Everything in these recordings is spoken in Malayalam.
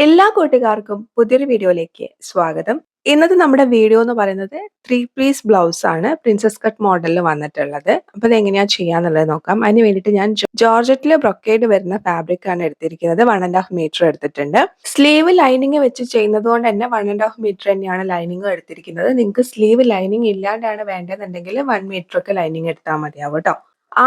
എല്ലാ കൂട്ടുകാർക്കും പുതിയൊരു വീഡിയോയിലേക്ക് സ്വാഗതം. ഇന്നത്തെ നമ്മുടെ വീഡിയോ എന്ന് പറയുന്നത് 3 പീസ് ബ്ലൗസ് ആണ് പ്രിൻസസ് കട്ട് മോഡലിൽ വന്നിട്ടുള്ളത്. അപ്പോൾ അതെങ്ങനെയാ ചെയ്യാന്നുള്ളത് നോക്കാം. അതിന് വേണ്ടിയിട്ട് ഞാൻ ജോർജറ്റിൽ ബ്രൊക്കേഡ് വരുന്ന ഫാബ്രിക് ആണ് എടുത്തിരിക്കുന്നത്. 1.5 മീറ്റർ എടുത്തിട്ടുണ്ട്. സ്ലീവ് ലൈനിങ് വെച്ച് ചെയ്യുന്നത് കൊണ്ട് തന്നെ 1.5 മീറ്റർ തന്നെയാണ് ലൈനിങ്ങും എടുത്തിരിക്കുന്നത്. നിങ്ങൾക്ക് സ്ലീവ് ലൈനിങ് ഇല്ലാണ്ടാണ് വേണ്ടതെന്നുണ്ടെങ്കിൽ 1 മീറ്റർ ഒക്കെ ലൈനിങ് എടുത്താൽ മതിയാവും കേട്ടോ.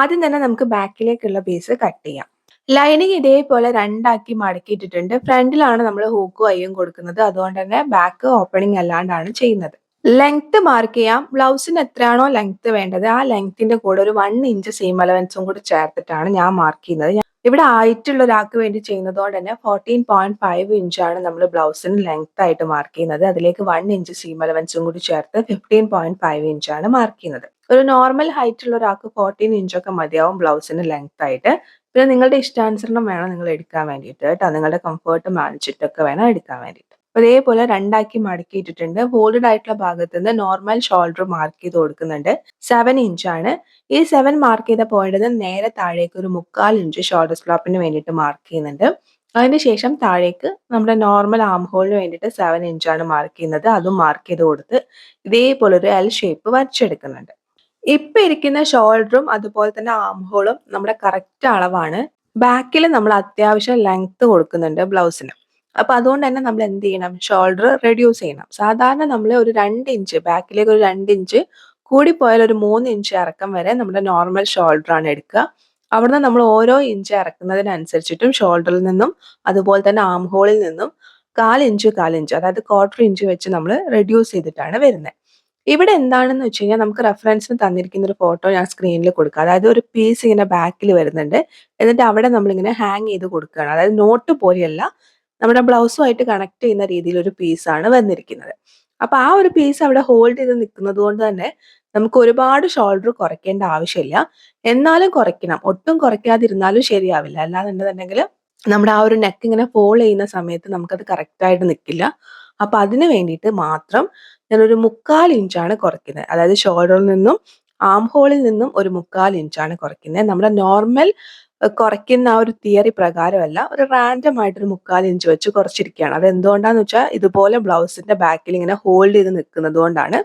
ആദ്യം തന്നെ നമുക്ക് ബാക്കിലേക്കുള്ള പീസ് കട്ട് ചെയ്യാം. ലൈനിങ് ഇതേപോലെ രണ്ടാക്കി മടക്കിയിട്ടിട്ടുണ്ട്. ഫ്രണ്ടിലാണ് നമ്മൾ ഹൂക്കും അയ്യും കൊടുക്കുന്നത്. അതുകൊണ്ട് തന്നെ ബാക്ക് ഓപ്പണിംഗ് അല്ലാണ്ടാണ് ചെയ്യുന്നത്. ലെങ്ത് മാർക്ക് ചെയ്യാം. ബ്ലൗസിന് എത്രയാണോ ലെങ്ത് വേണ്ടത് ആ ലെങ്ത്തിന്റെ കൂടെ ഒരു 1 ഇഞ്ച് സീം അലവൻസും കൂടി ചേർത്തിട്ടാണ് ഞാൻ മാർക്ക് ചെയ്യുന്നത്. ഇവിടെ ആയിട്ടുള്ള ഒരാൾക്ക് വേണ്ടി ചെയ്യുന്നത് കൊണ്ട് തന്നെ 14.5 ഇഞ്ചാണ് നമ്മൾ ബ്ലൗസിന് ലെങ്ത് ആയിട്ട് മാർക്ക് ചെയ്യുന്നത്. അതിലേക്ക് 1 ഇഞ്ച് സീം അലവൻസും കൂടി ചേർത്ത് 15.5 ഇഞ്ചാണ് മാർക്ക് ചെയ്യുന്നത്. ഒരു നോർമൽ ഹൈറ്റ് ഉള്ള ഒരാൾക്ക് 14 ഇഞ്ചൊക്കെ മതിയാവും ബ്ലൗസിന് ലെങ്ത് ആയിട്ട്. പിന്നെ നിങ്ങളുടെ ഇഷ്ടാനുസരണം വേണം നിങ്ങൾ എടുക്കാൻ വേണ്ടിയിട്ട് കേട്ടോ. നിങ്ങളുടെ കംഫർട്ട് മാനിച്ചിട്ടൊക്കെ വേണം എടുക്കാൻ വേണ്ടിയിട്ട്. അപ്പോൾ ഇതേപോലെ രണ്ടാക്കി മടക്കിയിട്ടിട്ടുണ്ട്. ഫോൾഡഡ് ആയിട്ടുള്ള ഭാഗത്ത് നിന്ന് നോർമൽ ഷോൾഡർ മാർക്ക് ചെയ്ത് കൊടുക്കുന്നുണ്ട്. 7 ഇഞ്ചാണ്. ഈ 7 മാർക്ക് ചെയ്ത പോയിന്റിൽ നിന്ന് നേരെ താഴേക്ക് ഒരു 1/4 ഇഞ്ച് ഷോൾഡർ സ്ലോപ്പിന് വേണ്ടിയിട്ട് മാർക്ക് ചെയ്യുന്നുണ്ട്. അതിനുശേഷം താഴേക്ക് നമ്മുടെ നോർമൽ ആം ഹോളിന് വേണ്ടിയിട്ട് 7 ഇഞ്ചാണ് മാർക്ക് ചെയ്യുന്നത്. അതും മാർക്ക് ചെയ്ത് കൊടുത്ത് ഇതേപോലെ ഒരു എൽ ഷേപ്പ് വരച്ചെടുക്കുന്നുണ്ട്. ഇപ്പൊ ഇരിക്കുന്ന ഷോൾഡറും അതുപോലെ തന്നെ ആം ഹോളും നമ്മുടെ കറക്റ്റ് അളവാണ്. ബാക്കിൽ നമ്മൾ അത്യാവശ്യം ലെങ്ത് കൊടുക്കുന്നുണ്ട് ബ്ലൗസിന്. അപ്പൊ അതുകൊണ്ട് തന്നെ നമ്മൾ എന്ത് ചെയ്യണം? ഷോൾഡർ റെഡ്യൂസ് ചെയ്യണം. സാധാരണ നമ്മൾ ഒരു 2 ഇഞ്ച് ബാക്കിലേക്ക് ഒരു 2 ഇഞ്ച് കൂടിപ്പോയാൽ ഒരു 3 ഇഞ്ച് ഇറക്കം വരെ നമ്മുടെ നോർമൽ ഷോൾഡർ ആണ് എടുക്കുക. അവിടുന്ന് നമ്മൾ ഓരോ ഇഞ്ച് ഇറക്കുന്നതിനനുസരിച്ചിട്ടും ഷോൾഡറിൽ നിന്നും അതുപോലെ തന്നെ ആം ഹോളിൽ നിന്നും 1/4 ഇഞ്ച് അതായത് 1/4 ഇഞ്ച് വെച്ച് നമ്മൾ റെഡ്യൂസ് ചെയ്തിട്ടാണ് വരുന്നത്. ഇവിടെ എന്താണെന്ന് വെച്ച് കഴിഞ്ഞാൽ നമുക്ക് റെഫറൻസിന് തന്നിരിക്കുന്ന ഒരു ഫോട്ടോ ഞാൻ സ്ക്രീനിൽ കൊടുക്കാം. അതായത് ഒരു പീസ് ഇങ്ങനെ ബാക്കിൽ വരുന്നുണ്ട്. എന്നിട്ട് അവിടെ നമ്മളിങ്ങനെ ഹാങ് ചെയ്ത് കൊടുക്കുകയാണ്. അതായത് നോട്ട് പോലെയല്ല, നമ്മുടെ ബ്ലൗസുമായിട്ട് കണക്ട് ചെയ്യുന്ന രീതിയിൽ ഒരു പീസാണ് വന്നിരിക്കുന്നത്. അപ്പൊ ആ ഒരു പീസ് അവിടെ ഹോൾഡ് ചെയ്ത് നിൽക്കുന്നത് കൊണ്ട് തന്നെ നമുക്ക് ഒരുപാട് ഷോൾഡർ കുറയ്ക്കേണ്ട ആവശ്യമില്ല. എന്നാലും കുറയ്ക്കണം. ഒട്ടും കുറയ്ക്കാതിരുന്നാലും ശരിയാവില്ല. അല്ലാന്നുണ്ടെന്നുണ്ടെങ്കിൽ നമ്മുടെ ആ ഒരു നെക്ക് ഇങ്ങനെ ഫോൾ ചെയ്യുന്ന സമയത്ത് നമുക്കത് കറക്റ്റ് ആയിട്ട് നിൽക്കില്ല. അപ്പൊ അതിന് വേണ്ടിയിട്ട് മാത്രം ഞാനൊരു 1/4 ഇഞ്ചാണ് കുറയ്ക്കുന്നത്. അതായത് ഷോൾഡറിൽ നിന്നും ആം ഹോളിൽ നിന്നും ഒരു 1/4 ഇഞ്ചാണ് കുറയ്ക്കുന്നത്. നമ്മുടെ നോർമൽ കുറയ്ക്കുന്ന ആ ഒരു തിയറി പ്രകാരമല്ല, ഒരു റാൻഡം ആയിട്ട് ഒരു 1/4 ഇഞ്ച് വെച്ച് കുറച്ചിരിക്കുകയാണ്. അത് എന്തുകൊണ്ടാന്ന് വെച്ചാൽ ഇതുപോലെ ബ്ലൗസിന്റെ ബാക്കിൽ ഇങ്ങനെ ഹോൾഡ് ചെയ്ത് നിൽക്കുന്നത് കൊണ്ടാണ്.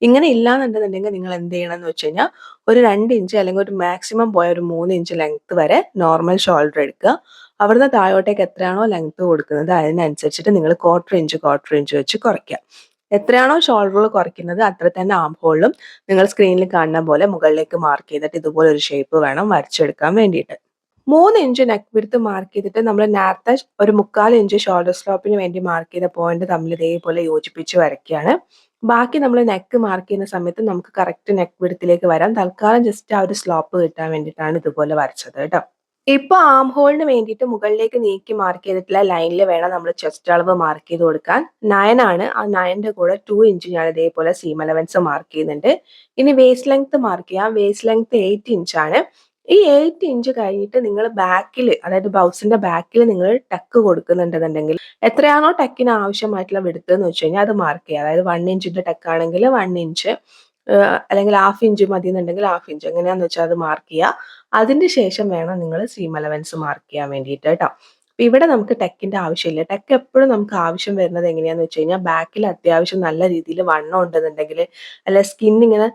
ഇങ്ങനെ ഇല്ലാന്നുണ്ടെന്നുണ്ടെങ്കിൽ നിങ്ങൾ എന്ത് ചെയ്യണമെന്ന് വെച്ച് കഴിഞ്ഞാൽ ഒരു 2 ഇഞ്ച് അല്ലെങ്കിൽ ഒരു മാക്സിമം പോയ ഒരു 3 ഇഞ്ച് ലെങ്ത് വരെ നോർമൽ ഷോൾഡർ എടുക്കുക. അവിടുന്ന് താഴോട്ടേക്ക് എത്രയാണോ ലെങ്ത് കൊടുക്കുന്നത് അതിനനുസരിച്ചിട്ട് നിങ്ങൾ 1/4 ഇഞ്ച് വെച്ച് കുറയ്ക്കുക. എത്രയാണോ ഷോൾഡറിൽ കുറയ്ക്കുന്നത് അത്ര തന്നെ ആം ഹോളിലും നിങ്ങൾ സ്ക്രീനിൽ കാണുന്ന പോലെ മുകളിലേക്ക് മാർക്ക് ചെയ്തിട്ട് ഇതുപോലെ ഒരു ഷേപ്പ് വേണം വരച്ചെടുക്കാൻ വേണ്ടിയിട്ട്. 3 ഇഞ്ച് നെക്ക് വിഡ്ത്ത് മാർക്ക് ചെയ്തിട്ട് നമ്മൾ നേരത്തെ ഒരു 1/4 ഇഞ്ച് ഷോൾഡർ സ്ലോപ്പിന് വേണ്ടി മാർക്ക് ചെയ്ത പോയിന്റ് തമ്മിൽ ഇതേപോലെ യോജിപ്പിച്ച് വരയ്ക്കുകയാണ്. ബാക്കി നമ്മൾ നെക്ക് മാർക്ക് ചെയ്യുന്ന സമയത്ത് നമുക്ക് കറക്റ്റ് നെക്ക് വിഡ്ത്തിലേക്ക് വരാം. തൽക്കാലം ജസ്റ്റ് ആ ഒരു സ്ലോപ്പ് കിട്ടാൻ വേണ്ടിയിട്ടാണ് ഇതുപോലെ വരച്ചത് കേട്ടോ. ഇപ്പൊ ആം ഹോളിന് വേണ്ടിയിട്ട് മുകളിലേക്ക് നീക്കി മാർക്ക് ചെയ്തിട്ടുള്ള ലൈനിൽ വേണം നമ്മൾ ചെസ്റ്റ് അളവ് മാർക്ക് ചെയ്ത് കൊടുക്കാൻ. 9 ആണ്. ആ 9ന്റെ കൂടെ 2 ഇഞ്ച് ഞാൻ ഇതേപോലെ സീം അലവൻസ് മാർക്ക് ചെയ്യുന്നുണ്ട്. ഇനി വേസ്റ്റ് ലെങ്ത് മാർക്ക് ചെയ്യാം. വേസ്റ്റ് ലെങ്ത് 8 ഇഞ്ചാണ്. ഈ 8 ഇഞ്ച് കഴിഞ്ഞിട്ട് നിങ്ങൾ ബാക്കിൽ, അതായത് ബ്ലൗസിന്റെ ബാക്കിൽ നിങ്ങൾ ടക്ക് കൊടുക്കുന്നുണ്ടെന്നുണ്ടെങ്കിൽ എത്രയാണോ ടക്കിന് ആവശ്യമായിട്ടുള്ള വിടുത്ത് എന്ന് വെച്ച് കഴിഞ്ഞാൽ അത് മാർക്ക് ചെയ്യുക. അതായത് 1 ഇഞ്ചിന്റെ ടക്ക് ആണെങ്കിൽ 1 ഇഞ്ച്, അല്ലെങ്കിൽ 1/2 ഇഞ്ച് മതി എന്നുണ്ടെങ്കിൽ 1/2 ഇഞ്ച്, എങ്ങനെയാന്ന് വെച്ചാൽ അത് മാർക്ക് ചെയ്യുക. അതിന് ശേഷം വേണം നിങ്ങൾ സീം അലവൻസ് മാർക്ക് ചെയ്യാൻ വേണ്ടിയിട്ട് കേട്ടോ. അപ്പൊ ഇവിടെ നമുക്ക് ടെക്കിന്റെ ആവശ്യമില്ല. ടെക്ക് എപ്പോഴും നമുക്ക് ആവശ്യം വരുന്നത് എങ്ങനെയാന്ന് വെച്ച് കഴിഞ്ഞാൽ ബാക്കിൽ അത്യാവശ്യം നല്ല രീതിയിൽ വണ്ണം ഉണ്ടെന്നുണ്ടെങ്കിൽ, അല്ല സ്കിൻ ഇങ്ങനെ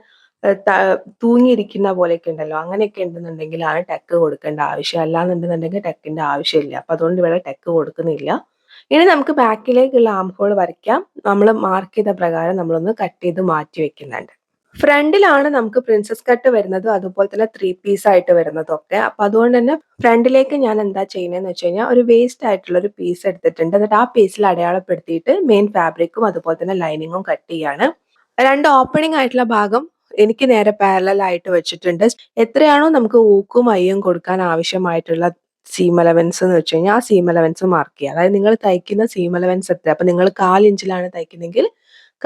തൂങ്ങിയിരിക്കുന്ന പോലെയൊക്കെ ഉണ്ടല്ലോ, അങ്ങനെയൊക്കെ ഉണ്ടെന്നുണ്ടെങ്കിലാണ് ടെക്ക് കൊടുക്കേണ്ട ആവശ്യം. അല്ലാന്നുണ്ടെന്നുണ്ടെങ്കിൽ ടെക്കിന്റെ ആവശ്യമില്ല. അപ്പൊ അതുകൊണ്ട് ഇവിടെ ടെക്ക് കൊടുക്കുന്നില്ല. ഇനി നമുക്ക് ബാക്കിലേക്കുള്ള ആം ഹോൾ വരയ്ക്കാം. നമ്മൾ മാർക്ക് ചെയ്ത പ്രകാരം നമ്മളൊന്ന് കട്ട് ചെയ്ത് മാറ്റി വെക്കുന്നുണ്ട്. ഫ്രണ്ടിലാണ് നമുക്ക് പ്രിൻസസ് കട്ട് വരുന്നതും അതുപോലെ തന്നെ 3 പീസ് ആയിട്ട് വരുന്നതും ഒക്കെ. അപ്പൊ അതുകൊണ്ട് തന്നെ ഫ്രണ്ടിലേക്ക് ഞാൻ എന്താ ചെയ്യുന്നതെന്ന് വെച്ച് കഴിഞ്ഞാൽ ഒരു വേസ്റ്റ് ആയിട്ടുള്ള ഒരു പീസ് എടുത്തിട്ടുണ്ട്. എന്നിട്ട് ആ പീസിൽ അടയാളപ്പെടുത്തിയിട്ട് മെയിൻ ഫാബ്രിക്കും അതുപോലെ തന്നെ ലൈനിങ്ങും കട്ട് ചെയ്യാണ്. 2 ഓപ്പണിംഗ് ആയിട്ടുള്ള ഭാഗം എനിക്ക് നേരെ പാരലൽ ആയിട്ട് വെച്ചിട്ടുണ്ട്. എത്രയാണോ നമുക്ക് ഊക്കും അയ്യും കൊടുക്കാൻ ആവശ്യമായിട്ടുള്ള സീം അലവൻസ് എന്ന് വെച്ച് കഴിഞ്ഞാൽ ആ സീം അലവൻസ് മാർക്ക് ചെയ്യുക. അതായത് നിങ്ങൾ തയ്ക്കുന്ന സീം അലവൻസ് എത്ര, അപ്പൊ നിങ്ങൾ 1/4 ഇഞ്ചിലാണ് തയ്ക്കുന്നെങ്കിൽ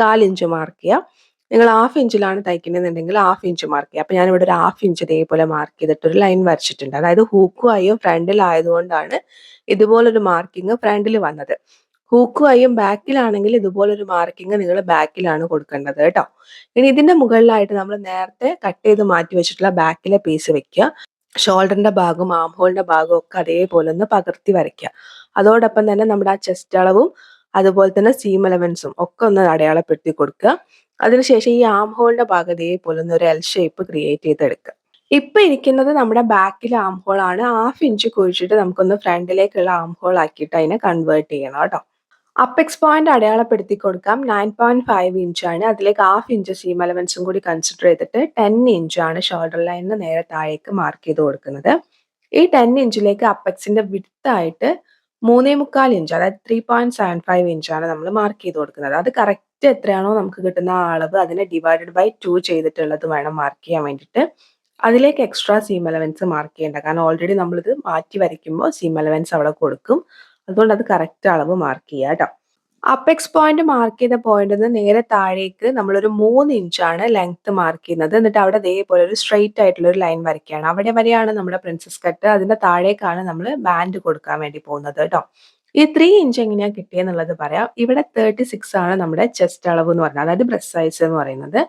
1/4 ഇഞ്ച് മാർക്ക് ചെയ്യുക. നിങ്ങൾ 1/2 ഇഞ്ചിലാണ് തയ്ക്കുന്നുണ്ടെങ്കിൽ 1/2 ഇഞ്ച് മാർക്ക് ചെയ്യുക. അപ്പൊ ഞാനിവിടെ ഒരു 1/2 ഇഞ്ച് ഇതേപോലെ മാർക്ക് ചെയ്തിട്ട് ഒരു ലൈൻ വരച്ചിട്ടുണ്ട്. അതായത് ഹൂക്കും അയ്യും ഫ്രണ്ടിലായതുകൊണ്ടാണ് ഇതുപോലൊരു മാർക്കിങ് ഫ്രണ്ടിൽ വന്നത്. ഹൂക്കും അയ്യും ബാക്കിലാണെങ്കിൽ ഇതുപോലൊരു മാർക്കിങ് നിങ്ങൾ ബാക്കിലാണ് കൊടുക്കേണ്ടത് കേട്ടോ. ഇനി ഇതിന്റെ മുകളിലായിട്ട് നമ്മൾ നേരത്തെ കട്ട് ചെയ്ത് മാറ്റി വെച്ചിട്ടുള്ള ബാക്കിലെ പീസ് വെക്കുക. ഷോൾഡറിന്റെ ഭാഗം ആം ഹോളിന്റെ ഭാഗവും ഒക്കെ അതേപോലെ ഒന്ന് പകർത്തി വരയ്ക്കുക. അതോടൊപ്പം തന്നെ നമ്മുടെ ആ ചെസ്റ്റ് അളവും അതുപോലെ തന്നെ സീം അലവൻസും ഒക്കെ ഒന്ന് അടയാളപ്പെടുത്തി കൊടുക്കുക. അതിനുശേഷം ഈ ആം ഹോളിന്റെ ഭാഗം ഇതേപോലെ ഒന്ന് ഒരു എൽ ഷേപ്പ് ക്രിയേറ്റ് ചെയ്തെടുക്കുക. ഇപ്പൊ ഇരിക്കുന്നത് നമ്മുടെ ബാക്കിലെ ആം ഹോൾ ആണ്. 1/2 ഇഞ്ച് കുഴിച്ചിട്ട് നമുക്കൊന്ന് ഫ്രണ്ടിലേക്കുള്ള ആം ഹോൾ ആക്കിയിട്ട് അതിനെ കൺവേർട്ട് ചെയ്യണം കേട്ടോ. അപ്പെക്സ് പോയിന്റ് അടയാളപ്പെടുത്തി കൊടുക്കാം. 9.5 ഇഞ്ചാണ്. അതിലേക്ക് 1/2 ഇഞ്ച് സീം അലവൻസും കൂടി കൺസിഡർ ചെയ്തിട്ട് 10 ഇഞ്ചാണ് ഷോൾഡർ ലൈനിന് നേരെ താഴേക്ക് മാർക്ക് ചെയ്ത് കൊടുക്കുന്നത്. ഈ 10 ഇഞ്ചിലേക്ക് അപ്പെക്സിന്റെ വിഡ്ത്ത് ആയിട്ട് 3.25 ഇഞ്ച്, അതായത് 3.75 ഇഞ്ചാണ് നമ്മൾ മാർക്ക് ചെയ്ത് കൊടുക്കുന്നത്. അത് കറക്റ്റ് എത്രയാണോ നമുക്ക് കിട്ടുന്ന ആ അളവ് അതിനെ ഡിവൈഡഡ് ബൈ 2 ചെയ്തിട്ടുള്ളത് വേണം മാർക്ക് ചെയ്യാൻ വേണ്ടിയിട്ട്. അതിലേക്ക് എക്സ്ട്രാ സീം അലവൻസ് മാർക്ക് ചെയ്യേണ്ട. കാരണം ഓൾറെഡി നമ്മളിത് മാറ്റി വരയ്ക്കുമ്പോൾ സീം അലവൻസ് അവിടെ കൊടുക്കും. അതുകൊണ്ട് അത് കറക്റ്റ് അളവ് മാർക്ക് ചെയ്യുക കേട്ടോ. അപ്പെക്സ് പോയിന്റ് മാർക്ക് ചെയ്ത പോയിന്റിൽ നിന്ന് നേരെ താഴേക്ക് നമ്മളൊരു 3 ഇഞ്ചാണ് ലെങ്ത് മാർക്ക് ചെയ്യുന്നത്. എന്നിട്ട് അവിടെ ഇതേപോലെ ഒരു സ്ട്രെയിറ്റ് ആയിട്ടുള്ള ഒരു ലൈൻ വരയ്ക്കുകയാണ്. അവിടെ വരെയാണ് നമ്മുടെ പ്രിൻസസ് കട്ട്. അതിന്റെ താഴേക്കാണ് നമ്മൾ ബാൻഡ് കൊടുക്കാൻ വേണ്ടി പോകുന്നത് കേട്ടോ. ഈ 3 ഇഞ്ച് എങ്ങനെയാണ് കിട്ടിയെന്നുള്ളത് പറയാം. ഇവിടെ 36 ആണ് നമ്മുടെ ചെസ്റ്റ് അളവ് എന്ന് പറഞ്ഞാൽ, അതായത് ബ്രസ്റ്റ് സൈസ് എന്ന് പറയുന്നത്.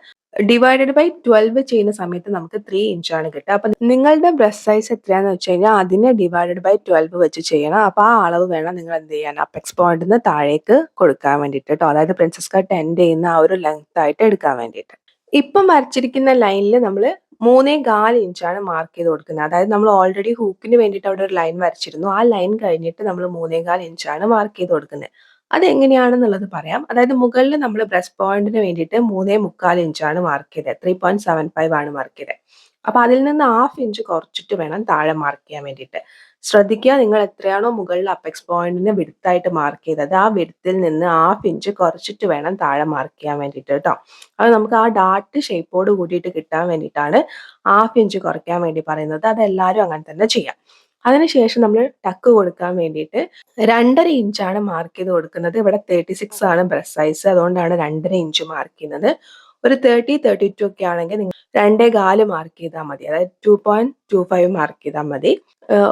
ഡിവൈഡഡ് ബൈ 12 ചെയ്യുന്ന സമയത്ത് നമുക്ക് 3 ഇഞ്ചാണ് കിട്ടുക. അപ്പൊ നിങ്ങളുടെ ബ്രസ്റ്റ് സൈസ് എത്രയാന്ന് വെച്ച് കഴിഞ്ഞാൽ അതിനെ ഡിവൈഡഡ് ബൈ 12 വെച്ച് ചെയ്യണം. അപ്പൊ ആ അളവ് വേണം നിങ്ങൾ എന്ത് ചെയ്യാൻ, അപ്പെക്സ് പോയിന്റിന് താഴേക്ക് കൊടുക്കാൻ വേണ്ടിയിട്ട് കേട്ടോ. അതായത് പ്രിൻസസ് കട്ട് എൻഡ് ചെയ്യുന്ന ആ ഒരു ലെങ്ത് ആയിട്ട് എടുക്കാൻ വേണ്ടിയിട്ട്. ഇപ്പം വരച്ചിരിക്കുന്ന ലൈനിൽ നമ്മൾ 3.25 ഇഞ്ചാണ് മാർക്ക് ചെയ്ത് കൊടുക്കുന്നത്. അതായത് നമ്മൾ ഓൾറെഡി ഹൂക്കിന് വേണ്ടിയിട്ട് അവിടെ ഒരു ലൈൻ വരച്ചിരുന്നു. ആ ലൈൻ കഴിഞ്ഞിട്ട് നമ്മൾ 3.25 ഇഞ്ചാണ് മാർക്ക് ചെയ്ത് കൊടുക്കുന്നത്. അതെങ്ങനെയാണെന്നുള്ളത് പറയാം. അതായത് മുകളിൽ നമ്മൾ ബ്രസ്റ്റ് പോയിന്റിന് വേണ്ടിയിട്ട് 3.25 ഇഞ്ചാണ് മാർക്ക് ചെയ്തത്. 3.75 ആണ് മാർക്ക് ചെയ്തത്. അപ്പൊ അതിൽ നിന്ന് 1/2 ഇഞ്ച് കുറച്ചിട്ട് വേണം താഴെ മാർക്ക് ചെയ്യാൻ വേണ്ടിയിട്ട്. ശ്രദ്ധിക്കുക, നിങ്ങൾ എത്രയാണോ മുകളിൽ അപ്പെക്സ് പോയിന്റിന് വിഡ്ത്തായിട്ട് മാർക്ക് ചെയ്തത് ആ വിഡ്ത്തിൽ നിന്ന് 1/2 ഇഞ്ച് കുറച്ചിട്ട് വേണം താഴെ മാർക്ക് ചെയ്യാൻ വേണ്ടിയിട്ട് കേട്ടോ. അത് നമുക്ക് ആ ഡാർട്ട് ഷേപ്പോട് കൂടിയിട്ട് കിട്ടാൻ വേണ്ടിയിട്ടാണ് 1/2 ഇഞ്ച് കുറയ്ക്കാൻ വേണ്ടി പറയുന്നത്. അതെല്ലാവരും അങ്ങനെ തന്നെ ചെയ്യാം. അതിനുശേഷം നമ്മൾ ടക്ക് കൊടുക്കാൻ വേണ്ടിയിട്ട് 2.5 ഇഞ്ചാണ് മാർക്ക് ചെയ്ത് കൊടുക്കുന്നത്. ഇവിടെ 36 ആണ് ബ്രസ്റ്റ് സൈസ്, അതുകൊണ്ടാണ് 2.5 ഇഞ്ച് മാർക്ക് ചെയ്യുന്നത്. ഒരു 30, 32 ഒക്കെ ആണെങ്കിൽ നിങ്ങൾ 2.25 മാർക്ക് ചെയ്താൽ മതി. അതായത് 2.25 മാർക്ക് ചെയ്താൽ മതി.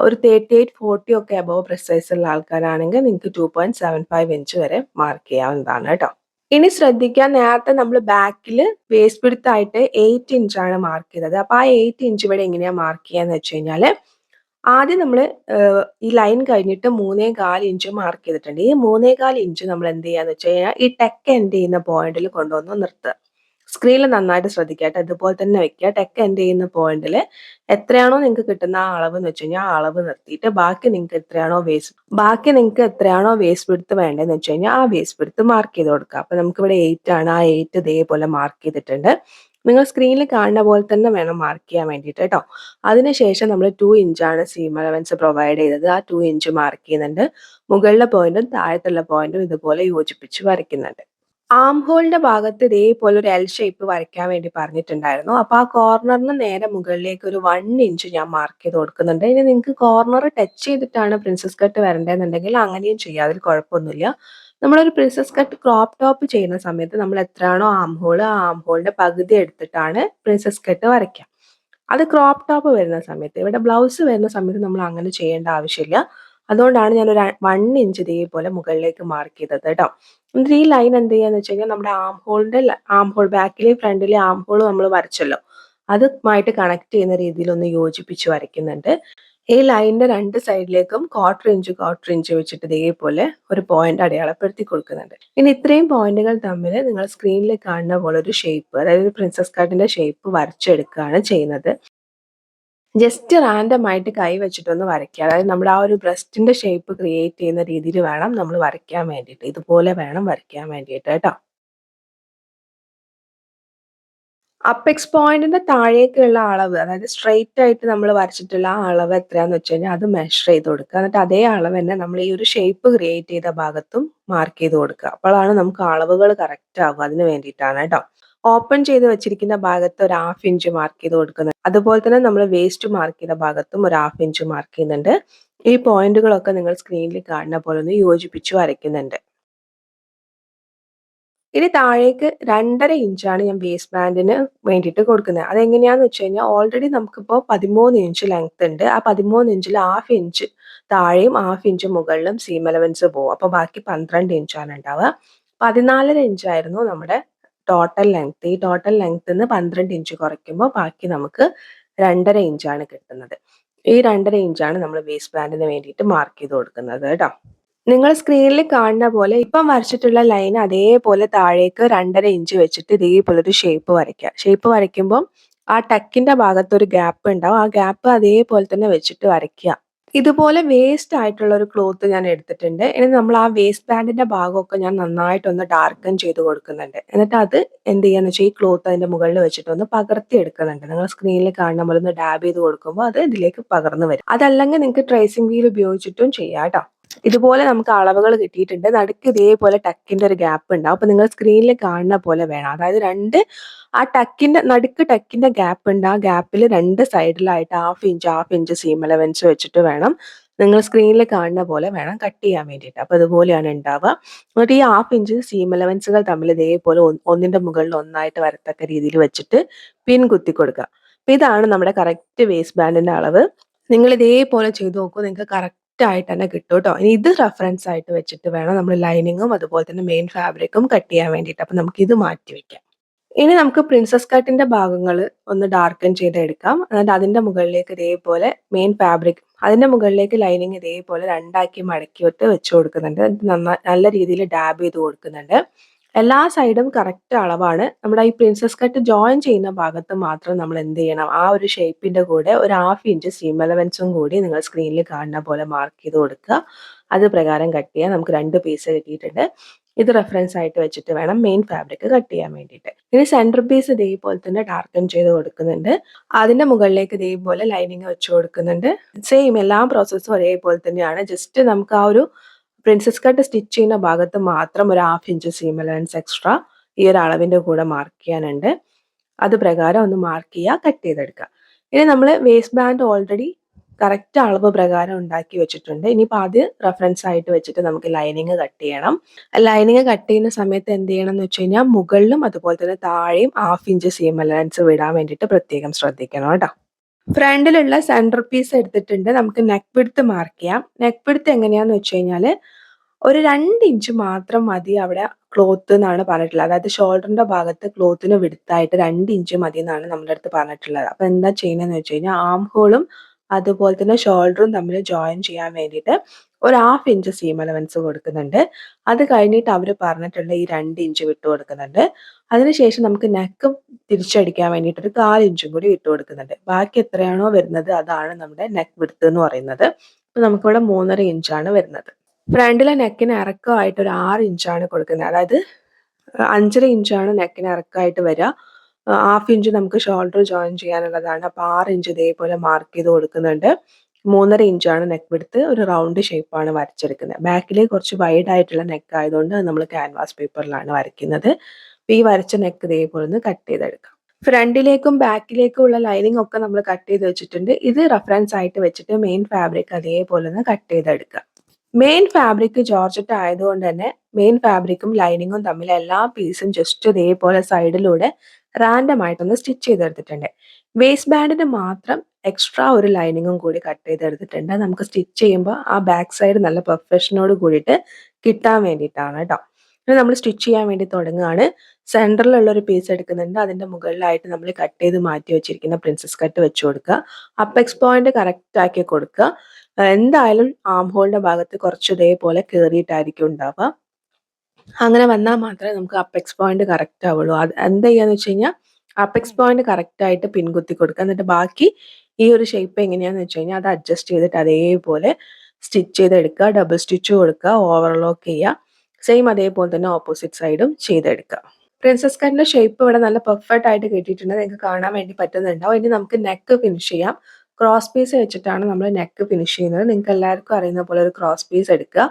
ഒരു 38, 40 ഒക്കെ അബോവ് ബ്രസ്റ്റ് സൈസ് ഉള്ള ആൾക്കാരാണെങ്കിൽ നിങ്ങൾക്ക് 2.75 ഇഞ്ച് വരെ മാർക്ക് ചെയ്യാവുന്നതാണ് കേട്ടോ. ഇനി ശ്രദ്ധിക്കുക, നേരത്തെ നമ്മൾ ബാക്കിൽ വേസ്റ്റ് വിഡ്ത്ത് ആയിട്ട് 8 ഇഞ്ചാണ് മാർക്ക് ചെയ്തത്. അപ്പൊ ആ 8 ഇഞ്ച് ഇവിടെ എങ്ങനെയാ മാർക്ക് ചെയ്യാന്ന് വെച്ച് കഴിഞ്ഞാല്, ആദ്യം നമ്മൾ ഈ ലൈൻ കഴിഞ്ഞിട്ട് 3.25 ഇഞ്ച് മാർക്ക് ചെയ്തിട്ടുണ്ട്. ഈ 3.25 ഇഞ്ച് നമ്മൾ എന്ത് ചെയ്യാന്ന് വെച്ച് കഴിഞ്ഞാൽ ഈ ടെക്ക് എൻഡ് ചെയ്യുന്ന പോയിന്റിൽ കൊണ്ടുവന്ന് നിർത്തുക. സ്ക്രീനിൽ നന്നായിട്ട് ശ്രദ്ധിക്കുക കേട്ടോ. ഇതുപോലെ തന്നെ വെക്കുക. ടെക്ക് എൻഡ് ചെയ്യുന്ന പോയിന്റിൽ എത്രയാണോ നിങ്ങൾക്ക് കിട്ടുന്ന ആ അളവ് എന്ന് വെച്ച് കഴിഞ്ഞാൽ ആ അളവ് നിർത്തിയിട്ട് ബാക്കി നിങ്ങൾക്ക് എത്രയാണോ വേസ്റ്റ് വിഡ്ത്ത് വേണ്ടതെന്ന് വെച്ച് കഴിഞ്ഞാൽ ആ വേസ്റ്റ് വിഡ്ത്ത് മാർക്ക് ചെയ്ത് കൊടുക്കുക. അപ്പൊ നമുക്ക് ഇവിടെ 8 ആണ്. ആ 8 ഇതേപോലെ മാർക്ക് ചെയ്തിട്ടുണ്ട്. നിങ്ങൾ സ്ക്രീനിൽ കാണുന്ന പോലെ തന്നെ വേണം മാർക്ക് ചെയ്യാൻ വേണ്ടിയിട്ട് കേട്ടോ. അതിനുശേഷം നമ്മൾ 2 ഇഞ്ചാണ് സീം അലവൻസ് പ്രൊവൈഡ് ചെയ്തത്. ആ 2 ഇഞ്ച് മാർക്ക് ചെയ്യുന്നുണ്ട്. മുകളിലെ പോയിന്റും താഴത്തുള്ള പോയിന്റും ഇതുപോലെ യോജിപ്പിച്ച് വരയ്ക്കുന്നുണ്ട്. ആം ഹോളിന്റെ ഭാഗത്ത് ഇതേപോലെ ഒരു എൽ ഷേപ്പ് വരയ്ക്കാൻ വേണ്ടി പറഞ്ഞിട്ടുണ്ടായിരുന്നു. അപ്പൊ ആ കോർണറിന് നേരെ മുകളിലേക്ക് ഒരു 1 ഇഞ്ച് ഞാൻ മാർക്ക് ചെയ്ത് കൊടുക്കുന്നുണ്ട്. ഇനി നിങ്ങൾക്ക് കോർണർ ടച്ച് ചെയ്തിട്ടാണ് പ്രിൻസസ് കട്ട് വരേണ്ടതെന്നുണ്ടെങ്കിൽ അങ്ങനെയും ചെയ്യാം, അതിൽ കുഴപ്പമൊന്നുമില്ല. നമ്മളൊരു പ്രിൻസസ് കട്ട് ക്രോപ്പ് ടോപ്പ് ചെയ്യുന്ന സമയത്ത് നമ്മൾ എത്രയാണോ ആം ഹോൾ, ആ ആം ഹോളിന്റെ പകുതി എടുത്തിട്ടാണ് പ്രിൻസസ് കട്ട് വരയ്ക്കുക. അത് ക്രോപ്പ് ടോപ്പ് വരുന്ന സമയത്ത്, ഇവിടെ ബ്ലൗസ് വരുന്ന സമയത്ത് നമ്മൾ അങ്ങനെ ചെയ്യേണ്ട ആവശ്യമില്ല. അതുകൊണ്ടാണ് ഞാനൊരു 1 ഇഞ്ച് ഇതേപോലെ മുകളിലേക്ക് മാർക്ക് ചെയ്തത് കേട്ടോ. എന്നിട്ട് ഈ ലൈൻ എന്ത് ചെയ്യാന്ന് വെച്ച് കഴിഞ്ഞാൽ നമ്മുടെ ആം ഹോൾ ബാക്കിലെയും ഫ്രണ്ടിലെ ആം ഹോൾ നമ്മൾ വരച്ചല്ലോ, അതുമായിട്ട് കണക്ട് ചെയ്യുന്ന രീതിയിൽ ഒന്ന് യോജിപ്പിച്ച് വരയ്ക്കുന്നുണ്ട്. ഈ ലൈനിന്റെ 2 സൈഡിലേക്കും 1/4 ഇഞ്ച് വെച്ചിട്ട് ഇതേപോലെ ഒരു പോയിന്റ് അടയാളപ്പെടുത്തി കൊടുക്കുന്നുണ്ട്. ഇനി ഇത്രയും പോയിന്റുകൾ തമ്മിൽ നിങ്ങൾ സ്ക്രീനിൽ കാണുന്ന പോലെ ഒരു ഷേപ്പ്, അതായത് ഒരു പ്രിൻസസ് കട്ടിന്റെ ഷേപ്പ് വരച്ചെടുക്കുകയാണ് ചെയ്യുന്നത്. ജസ്റ്റ് റാൻഡം ആയിട്ട് കൈ വെച്ചിട്ടൊന്ന് വരയ്ക്കുക. അതായത് നമ്മുടെ ആ ഒരു ബ്രസ്റ്റിന്റെ ഷേപ്പ് ക്രിയേറ്റ് ചെയ്യുന്ന രീതിയിൽ വേണം നമ്മൾ വരയ്ക്കാൻ വേണ്ടിയിട്ട്. ഇതുപോലെ വേണം വരയ്ക്കാൻ വേണ്ടിയിട്ട് കേട്ടോ. അപ്പെക്സ് പോയിന്റിന്റെ താഴേക്കുള്ള അളവ്, അതായത് സ്ട്രെയിറ്റ് ആയിട്ട് നമ്മൾ വരച്ചിട്ടുള്ള ആ അളവ് എത്രയാന്ന് വെച്ച് കഴിഞ്ഞാൽ അത് മെഷർ ചെയ്ത് കൊടുക്കുക. എന്നിട്ട് അതേ അളവ് തന്നെ നമ്മൾ ഈ ഒരു ഷേപ്പ് ക്രിയേറ്റ് ചെയ്ത ഭാഗത്തും മാർക്ക് ചെയ്ത് കൊടുക്കുക. അപ്പോഴാണ് നമുക്ക് അളവുകൾ കറക്റ്റ് ആവുക. അതിന് വേണ്ടിയിട്ടാണ് കേട്ടോ. ഓപ്പൺ ചെയ്ത് വെച്ചിരിക്കുന്ന ഭാഗത്ത് ഒരു 1/2 ഇഞ്ച് മാർക്ക് ചെയ്ത് കൊടുക്കുന്നുണ്ട്. അതുപോലെ തന്നെ നമ്മൾ വേസ്റ്റ് മാർക്ക് ചെയ്ത ഭാഗത്തും ഒരു 1/2 ഇഞ്ച് മാർക്ക് ചെയ്യുന്നുണ്ട്. ഈ പോയിന്റുകളൊക്കെ നിങ്ങൾ സ്ക്രീനിൽ കാണുന്ന പോലെ ഒന്ന് യോജിപ്പിച്ച് വരയ്ക്കുന്നുണ്ട്. ഇനി താഴേക്ക് 2.5 ഇഞ്ചാണ് ഞാൻ വേസ്റ്റ് ബാൻഡിന് വേണ്ടിയിട്ട് കൊടുക്കുന്നത്. അതെങ്ങനെയാന്ന് വെച്ച് കഴിഞ്ഞാൽ ഓൾറെഡി നമുക്കിപ്പോൾ 13 ഇഞ്ച് ലെങ്ത് ഉണ്ട്. ആ 13 ഇഞ്ചിൽ 1/2 ഇഞ്ച് താഴെയും 1/2 ഇഞ്ച് മുകളിലും സീം അലവൻസ് പോകും. അപ്പോൾ ബാക്കി 12 ഇഞ്ചാണ് ഉണ്ടാവുക. 14.5 ഇഞ്ചായിരുന്നു നമ്മുടെ ടോട്ടൽ ലെങ്ത്. ഈ ടോട്ടൽ ലെങ്ത്‌ന്ന് 12 ഇഞ്ച് കുറയ്ക്കുമ്പോൾ ബാക്കി നമുക്ക് 2.5 ഇഞ്ചാണ് കിട്ടുന്നത്. ഈ 2.5 ഇഞ്ചാണ് നമ്മൾ വേസ്റ്റ് ബാൻഡിന് വേണ്ടിയിട്ട് മാർക്ക് ചെയ്ത് കൊടുക്കുന്നത് കേട്ടോ. നിങ്ങൾ സ്ക്രീനിൽ കാണുന്ന പോലെ ഇപ്പം വരച്ചിട്ടുള്ള ലൈൻ അതേപോലെ താഴേക്ക് 2.5 ഇഞ്ച് വെച്ചിട്ട് ഇതേപോലെ ഒരു ഷേപ്പ് വരയ്ക്കുക. ഷേപ്പ് വരയ്ക്കുമ്പം ആ ടക്കിന്റെ ഭാഗത്ത് ഒരു ഗ്യാപ്പ് ഉണ്ടാവും. ആ ഗ്യാപ്പ് അതേപോലെ തന്നെ വെച്ചിട്ട് വരയ്ക്കുക. ഇതുപോലെ വേസ്റ്റ് ആയിട്ടുള്ള ഒരു ക്ലോത്ത് ഞാൻ എടുത്തിട്ടുണ്ട്. ഇനി നമ്മൾ ആ വേസ്റ്റ് ബാൻഡിന്റെ ഭാഗമൊക്കെ ഞാൻ നന്നായിട്ടൊന്ന് ഡാർക്കൻ ചെയ്ത് കൊടുക്കുന്നുണ്ട്. എന്നിട്ട് അത് എന്ത് ചെയ്യാന്ന് വെച്ചാൽ ഈ ക്ലോത്ത് അതിന്റെ മുകളിൽ വെച്ചിട്ട് ഒന്ന് പകർത്തി എടുക്കുന്നുണ്ട്. നിങ്ങൾ സ്ക്രീനിൽ കാണുന്ന പോലെ ഒന്ന് ഡാബ് ചെയ്ത് കൊടുക്കുമ്പോൾ അത് ഇതിലേക്ക് പകർന്നു വരും. അതല്ലെങ്കിൽ നിങ്ങൾക്ക് ട്രേസിംഗ് വീൽ ഉപയോഗിച്ചിട്ടും ചെയ്യാം ട്ടോ. ഇതുപോലെ നമുക്ക് അളവുകൾ കിട്ടിയിട്ടുണ്ട്. നടുക്ക് ഇതേപോലെ ടക്കിന്റെ ഒരു ഗ്യാപ്പ് ഉണ്ടാവും. അപ്പൊ നിങ്ങൾ സ്ക്രീനിൽ കാണുന്ന പോലെ വേണം. അതായത് ആ നടുക്ക് ടക്കിന്റെ ഗ്യാപ്പ് ഉണ്ട്. ആ ഗ്യാപ്പിൽ 2 സൈഡിലായിട്ട് ഹാഫ് ഇഞ്ച് സീം അലവൻസ് വെച്ചിട്ട് വേണം നിങ്ങൾ സ്ക്രീനിൽ കാണുന്ന പോലെ വേണം കട്ട് ചെയ്യാൻ വേണ്ടിയിട്ട്. അപ്പൊ ഇതുപോലെയാണ് ഉണ്ടാവുക. എന്നിട്ട് ഈ ഹാഫ് ഇഞ്ച് സീം അലവൻസുകൾ തമ്മിൽ ഇതേപോലെ ഒന്നിന്റെ മുകളിൽ ഒന്നായിട്ട് വരത്തക്ക രീതിയിൽ വെച്ചിട്ട് പിൻ കുത്തി കൊടുക്കുക. അപ്പൊ ഇതാണ് നമ്മുടെ കറക്റ്റ് വേസ്റ്റ് ബാൻഡിന്റെ അളവ്. നിങ്ങൾ ഇതേപോലെ ചെയ്ത് നോക്കൂ. നിങ്ങൾക്ക് കറക്റ്റ് ആയിട്ട് തന്നെ കിട്ടും കേട്ടോ. ഇനി ഇത് റെഫറൻസ് ആയിട്ട് വെച്ചിട്ട് വേണം നമ്മൾ ലൈനിങ്ങും അതുപോലെ തന്നെ മെയിൻ ഫാബ്രിക്കും കട്ട് ചെയ്യാൻ വേണ്ടിയിട്ട്. അപ്പൊ നമുക്ക് ഇത് മാറ്റി വെക്കാം. ഇനി നമുക്ക് പ്രിൻസസ് കട്ടിന്റെ ഭാഗങ്ങൾ ഒന്ന് ഡാർക്കൻ ചെയ്തെടുക്കാം. എന്നിട്ട് അതിന്റെ മുകളിലേക്ക് ഇതേപോലെ മെയിൻ ഫാബ്രിക്, അതിന്റെ മുകളിലേക്ക് ലൈനിങ് ഇതേപോലെ രണ്ടാക്കി മടക്കിയിട്ട് വെച്ച് കൊടുക്കുന്നുണ്ട്. എന്നിട്ട് നല്ല രീതിയിൽ ഡാബ് ചെയ്ത് കൊടുക്കുന്നുണ്ട്. എല്ലാ സൈഡും കറക്റ്റ് അളവാണ്. നമ്മുടെ ഈ പ്രിൻസസ് കട്ട് ജോയിൻ ചെയ്യുന്ന ഭാഗത്ത് മാത്രം നമ്മൾ എന്ത് ചെയ്യണം, ആ ഒരു ഷേപ്പിന്റെ കൂടെ ഒരു ഹാഫ് ഇഞ്ച് സീം അലവൻസും കൂടി നിങ്ങൾ സ്ക്രീനിൽ കാണുന്ന പോലെ മാർക്ക് ചെയ്ത് കൊടുക്കുക. അത് പ്രകാരം കട്ട് ചെയ്യാൻ നമുക്ക് 2 പീസ് കിട്ടിയിട്ടുണ്ട്. ഇത് റെഫറൻസ് ആയിട്ട് വെച്ചിട്ട് വേണം മെയിൻ ഫാബ്രിക് കട്ട് ചെയ്യാൻ വേണ്ടിയിട്ട്. ഇനി സെന്റർ പീസ് ഇതേപോലെ തന്നെ ഡാർക്കൻ ചെയ്ത് കൊടുക്കുന്നുണ്ട്. അതിന്റെ മുകളിലേക്ക് ഇതേപോലെ ലൈനിങ് വെച്ച് കൊടുക്കുന്നുണ്ട്. സെയിം എല്ലാ പ്രോസസ്സും ഒരേപോലെ തന്നെയാണ്. ജസ്റ്റ് നമുക്ക് ആ ഒരു പ്രിൻസസ് കട്ട് സ്റ്റിച്ച് ചെയ്യുന്ന ഭാഗത്ത് മാത്രം ഒരു half inch seam allowance extra ഈ ഒരു അളവിന്റെ കൂടെ മാർക്ക് ചെയ്യാനുണ്ട്. അത് പ്രകാരം ഒന്ന് മാർക്ക് ചെയ്യുക, കട്ട് ചെയ്തെടുക്കുക. ഇനി നമ്മൾ വേസ്റ്റ് ബാൻഡ് ഓൾറെഡി കറക്റ്റ് അളവ് പ്രകാരം ഉണ്ടാക്കി വെച്ചിട്ടുണ്ട്. ഇനിയിപ്പോൾ അത് റെഫറൻസ് ആയിട്ട് വെച്ചിട്ട് നമുക്ക് ലൈനിങ് കട്ട് ചെയ്യണം. ലൈനിങ് കട്ട് ചെയ്യുന്ന സമയത്ത് എന്ത് ചെയ്യണം എന്ന് വെച്ച് കഴിഞ്ഞാൽ മുകളിലും അതുപോലെ തന്നെ താഴെയും ഹാഫ് ഇഞ്ച് സീം അലവൻസ് വിടാൻ വേണ്ടിയിട്ട് പ്രത്യേകം ശ്രദ്ധിക്കണം കേട്ടോ. ഫ്രണ്ടിലുള്ള സെന്റർ പീസ് എടുത്തിട്ടുണ്ട്. നമുക്ക് നെക്ക് വിഡ്ത്ത് മാർക്ക് ചെയ്യാം. നെക്ക് വിഡ്ത്ത് എങ്ങനെയാന്ന് വെച്ച് കഴിഞ്ഞാൽ ഒരു 2 ഇഞ്ച് മാത്രം മതി അവിടെ ക്ലോത്ത് എന്നാണ് പറഞ്ഞിട്ടുള്ളത്. അതായത് ഷോൾഡറിന്റെ ഭാഗത്ത് ക്ലോത്തിന് വിഡ്ത്തായിട്ട് 2 ഇഞ്ച് മതി എന്നാണ് നമ്മുടെ അടുത്ത് പറഞ്ഞിട്ടുള്ളത്. അപ്പൊ എന്താ ചെയ്യുന്നതെന്ന് വെച്ച് കഴിഞ്ഞാൽ ആം ഹോളും അതുപോലെ തന്നെ ഷോൾഡറും തമ്മിൽ ജോയിൻ ചെയ്യാൻ വേണ്ടിയിട്ട് ഒരു ഹാഫ് ഇഞ്ച് സീം അലവൻസ് കൊടുക്കുന്നുണ്ട്. അത് കഴിഞ്ഞിട്ട് അവർ പറഞ്ഞിട്ടുള്ള ഈ 2 ഇഞ്ച് വിട്ട് കൊടുക്കുന്നുണ്ട്. അതിനുശേഷം നമുക്ക് നെക്ക് തിരിച്ചടിക്കാൻ വേണ്ടിയിട്ട് ഒരു 1/4 ഇഞ്ചും കൂടി വിട്ട് കൊടുക്കുന്നുണ്ട്. ബാക്കി എത്രയാണോ വരുന്നത് അതാണ് നമ്മുടെ നെക്ക് വിഡ്ത്ത് എന്ന് പറയുന്നത്. അപ്പൊ നമുക്കിവിടെ 3.5 ഇഞ്ചാണ് വരുന്നത്. ഫ്രണ്ടിലെ നെക്കിന് ഇറക്കമായിട്ട് ഒരു 6 ഇഞ്ചാണ് കൊടുക്കുന്നത്. അതായത് 5.5 ഇഞ്ചാണ് നെക്കിന് ഇറക്കമായിട്ട് വരിക. ഹാഫ് ഇഞ്ച് നമുക്ക് ഷോൾഡർ ജോയിൻ ചെയ്യാനുള്ളതാണ്. അപ്പോൾ 6 ഇഞ്ച് ഇതേപോലെ മാർക്ക് ചെയ്ത് കൊടുക്കുന്നുണ്ട്. 3.5 ഇഞ്ചാണ് നെക്ക് വിഡ്ത്ത്. ഒരു റൗണ്ട് ഷേപ്പാണ് വരച്ചെടുക്കുന്നത്. ബാക്കിൽ കുറച്ച് വൈഡ് ആയിട്ടുള്ള നെക്ക് ആയതുകൊണ്ട് നമ്മൾ ക്യാൻവാസ് പേപ്പറിലാണ് വരയ്ക്കുന്നത്. അപ്പോൾ ഈ വരച്ച നെക്ക് ഇതേപോലെ ഒന്ന് കട്ട് ചെയ്തെടുക്കാം. ഫ്രണ്ടിലേക്കും ബാക്കിലേക്കും ഉള്ള ലൈനിങ് ഒക്കെ നമ്മൾ കട്ട് ചെയ്ത് വെച്ചിട്ടുണ്ട്. ഇത് റെഫറൻസ് ആയിട്ട് വെച്ചിട്ട് മെയിൻ ഫാബ്രിക് അതേപോലെ ഒന്ന് കട്ട് ചെയ്തെടുക്കുക. മെയിൻ ഫാബ്രിക് ജോർജറ്റ് ആയതുകൊണ്ട് തന്നെ മെയിൻ ഫാബ്രിക്കും ലൈനിങ്ങും തമ്മിൽ എല്ലാ പീസും ജസ്റ്റ് ഇതേപോലെ സൈഡിലൂടെ റാൻഡം ആയിട്ടൊന്ന് സ്റ്റിച്ച് ചെയ്തെടുത്തിട്ടുണ്ട്. വേസ്റ്റ് ബാൻഡിന് മാത്രം എക്സ്ട്രാ ഒരു ലൈനിങ്ങും കൂടി കട്ട് ചെയ്തെടുത്തിട്ടുണ്ട്. നമുക്ക് സ്റ്റിച്ച് ചെയ്യുമ്പോൾ ആ ബാക്ക് സൈഡ് നല്ല പെർഫെക്ഷനോട് കൂടിയിട്ട് കിട്ടാൻ വേണ്ടിയിട്ടാണ് കേട്ടോ. ഇനി നമ്മൾ സ്റ്റിച്ച് ചെയ്യാൻ വേണ്ടി തുടങ്ങുകയാണ്. സെൻറ്ററിലുള്ള ഒരു പീസ് എടുക്കുന്നുണ്ട്. അതിന്റെ മുകളിലായിട്ട് നമ്മൾ കട്ട് ചെയ്ത് മാറ്റി വെച്ചിരിക്കുന്ന പ്രിൻസസ് കട്ട് വെച്ച് കൊടുക്കുക. അപ്പെക്സ് പോയിന്റ് കറക്റ്റ് ആക്കി കൊടുക്കുക. എന്തായാലും ആം ഹോളിന്റെ ഭാഗത്ത് കുറച്ച് ഇതേപോലെ കയറിയിട്ടായിരിക്കും ഉണ്ടാവുക. അങ്ങനെ വന്നാൽ മാത്രമേ നമുക്ക് അപ്പെക്സ് പോയിന്റ് കറക്റ്റ് ആവുള്ളൂ. അത് എന്താ ചെയ്യാന്ന് വെച്ച് കഴിഞ്ഞാൽ അപ്പെക്സ് പോയിന്റ് കറക്റ്റ് ആയിട്ട് പിൻകുത്തി കൊടുക്കുക. എന്നിട്ട് ബാക്കി ഈ ഒരു ഷേപ്പ് എങ്ങനെയാന്ന് വെച്ച് കഴിഞ്ഞാൽ അത് അഡ്ജസ്റ്റ് ചെയ്തിട്ട് അതേപോലെ സ്റ്റിച്ച് ചെയ്തെടുക്കുക. ഡബിൾ സ്റ്റിച്ച് കൊടുക്കുക, ഓവർലോക്ക് ചെയ്യുക. സെയിം അതേപോലെ തന്നെ ഓപ്പോസിറ്റ് സൈഡും ചെയ്തെടുക്കുക. പ്രിൻസസ് കട്ടിന്റെ ഷേപ്പ് ഇവിടെ നല്ല പെർഫെക്റ്റ് ആയിട്ട് കിട്ടിയിട്ടുണ്ട്. നിങ്ങൾക്ക് കാണാൻ വേണ്ടി പറ്റുന്നുണ്ടാവും. ഇനി നമുക്ക് നെക്ക് ഫിനിഷ് ചെയ്യാം. ക്രോസ് പീസ് വെച്ചിട്ടാണ് നമ്മൾ നെക്ക് ഫിനിഷ് ചെയ്യുന്നത്. നിങ്ങൾക്ക് എല്ലാവർക്കും അറിയുന്ന പോലെ ഒരു ക്രോസ് പീസ് എടുക്കുക.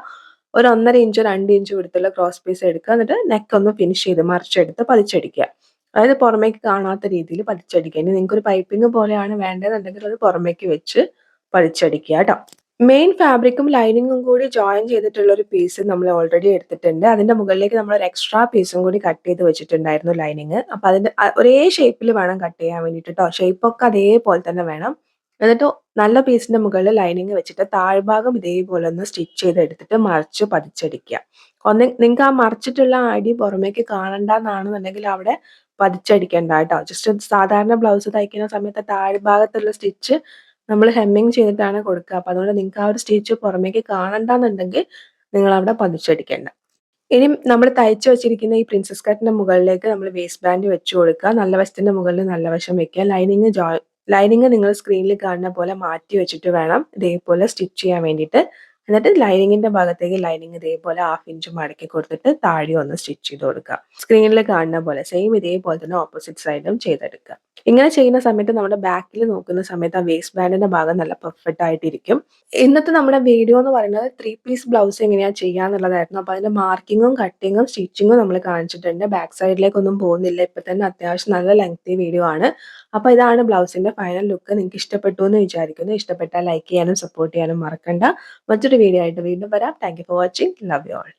ഒരു 1.5 ഇഞ്ച് 2 ഇഞ്ച് വിടുത്തുള്ള ക്രോസ് പീസ് എടുക്കുക. എന്നിട്ട് നെക്ക് ഒന്ന് ഫിനിഷ് ചെയ്ത് മറിച്ചെടുത്ത് പതിച്ചടിക്കുക. അതായത് പുറമേക്ക് കാണാത്ത രീതിയിൽ പതിച്ചടിക്കുക. ഇനി നിങ്ങൾക്ക് ഒരു പൈപ്പിംഗ് പോലെയാണ് വേണ്ടതെന്നുണ്ടെങ്കിൽ അത് പുറമേക്ക് വെച്ച് പതിച്ചടിക്കുക കേട്ടോ. മെയിൻ ഫാബ്രിക്കും ലൈനിങ്ങും കൂടി ജോയിൻ ചെയ്തിട്ടുള്ള ഒരു പീസ് നമ്മൾ ഓൾറെഡി എടുത്തിട്ടുണ്ട്. അതിന്റെ മുകളിലേക്ക് നമ്മൾ ഒരു എക്സ്ട്രാ പീസും കൂടി കട്ട് ചെയ്ത് വെച്ചിട്ടുണ്ടായിരുന്നു ലൈനിങ്. അപ്പൊ അതിന്റെ ഒരേ ഷേപ്പിൽ വേണം കട്ട് ചെയ്യാൻ വേണ്ടിയിട്ട് കേട്ടോ. ഷേപ്പൊക്കെ അതേപോലെ തന്നെ വേണം. എന്നിട്ട് നല്ല പീസിന്റെ മുകളിൽ ലൈനിങ് വെച്ചിട്ട് താഴ്ഭാഗം ഇതേപോലെ ഒന്ന് സ്റ്റിച്ച് ചെയ്ത് എടുത്തിട്ട് മറിച്ച് പതിച്ചടിക്കുക. നിങ്ങൾക്ക് ആ മറിച്ചിട്ടുള്ള അടി പുറമേക്ക് കാണണ്ടെന്നാണെന്നുണ്ടെങ്കിൽ അവിടെ പതിച്ചടിക്കണ്ട കേട്ടോ. ജസ്റ്റ് സാധാരണ ബ്ലൗസ് തയ്ക്കുന്ന സമയത്ത് താഴ്ഭാഗത്തുള്ള സ്റ്റിച്ച് നമ്മൾ ഹെമ്മിങ് ചെയ്തിട്ടാണ് കൊടുക്കുക. അപ്പൊ അതുകൊണ്ട് നിങ്ങൾക്ക് ആ ഒരു സ്റ്റിച്ച് പുറമേക്ക് കാണണ്ടെന്നുണ്ടെങ്കിൽ നിങ്ങൾ അവിടെ പതിച്ചടിക്കേണ്ട. ഇനി നമ്മൾ തയ്ച്ചു വെച്ചിരിക്കുന്ന ഈ പ്രിൻസസ് കട്ടിന്റെ മുകളിലേക്ക് നമ്മൾ വേസ്റ്റ് ബാൻഡ് വെച്ച് കൊടുക്കുക. നല്ല വശത്തിന്റെ മുകളിൽ നല്ല വശം വെക്കുക. ലൈനിങ് നിങ്ങൾ സ്ക്രീനിൽ കാണുന്ന പോലെ മാറ്റി വെച്ചിട്ട് വേണം ഇതേപോലെ സ്റ്റിച്ച് ചെയ്യാൻ വേണ്ടിയിട്ട്. എന്നിട്ട് ലൈനിങ്ങിന്റെ ഭാഗത്തേക്ക് ലൈനിങ് ഇതേപോലെ 1/2 ഇഞ്ച് മടക്കി കൊടുത്തിട്ട് താഴെ ഒന്ന് സ്റ്റിച്ച് ചെയ്ത് കൊടുക്കുക. സ്ക്രീനിൽ കാണുന്ന പോലെ സെയിം ഇതേപോലെ തന്നെ ഓപ്പോസിറ്റ് സൈഡും ചെയ്തെടുക്കുക. ഇങ്ങനെ ചെയ്യുന്ന സമയത്ത് നമ്മുടെ ബാക്കിൽ നോക്കുന്ന സമയത്ത് ആ വേസ്റ്റ് ബാൻഡിന്റെ ഭാഗം നല്ല പെർഫെക്റ്റ് ആയിട്ടിരിക്കും. ഇന്നത്തെ നമ്മുടെ വീഡിയോ എന്ന് പറയുന്നത് 3 പീസ് ബ്ലൗസ് എങ്ങനെയാണ് ചെയ്യാന്നുള്ളതായിരുന്നു. അപ്പോൾ അതിന്റെ മാർക്കിങ്ങും കട്ടിങ്ങും സ്റ്റിച്ചിങ്ങും നമ്മൾ കാണിച്ചിട്ടുണ്ട്. ബാക്ക് സൈഡിലേക്കൊന്നും പോകുന്നില്ല. ഇപ്പൊ തന്നെ അത്യാവശ്യം നല്ല ലെങ്തി വീഡിയോ ആണ്. അപ്പോൾ ഇതാണ് ബ്ലൗസിന്റെ ഫൈനൽ ലുക്ക്. നിങ്ങൾക്ക് ഇഷ്ടപ്പെട്ടു എന്ന് വിചാരിക്കുന്നു. ഇഷ്ടപ്പെട്ടാൽ ലൈക്ക് ചെയ്യാനും സപ്പോർട്ട് ചെയ്യാനും മറക്കണ്ട. മറ്റൊരു വീഡിയോ ആയിട്ട് വീണ്ടും വരാം. Thank you for watching. Love you all.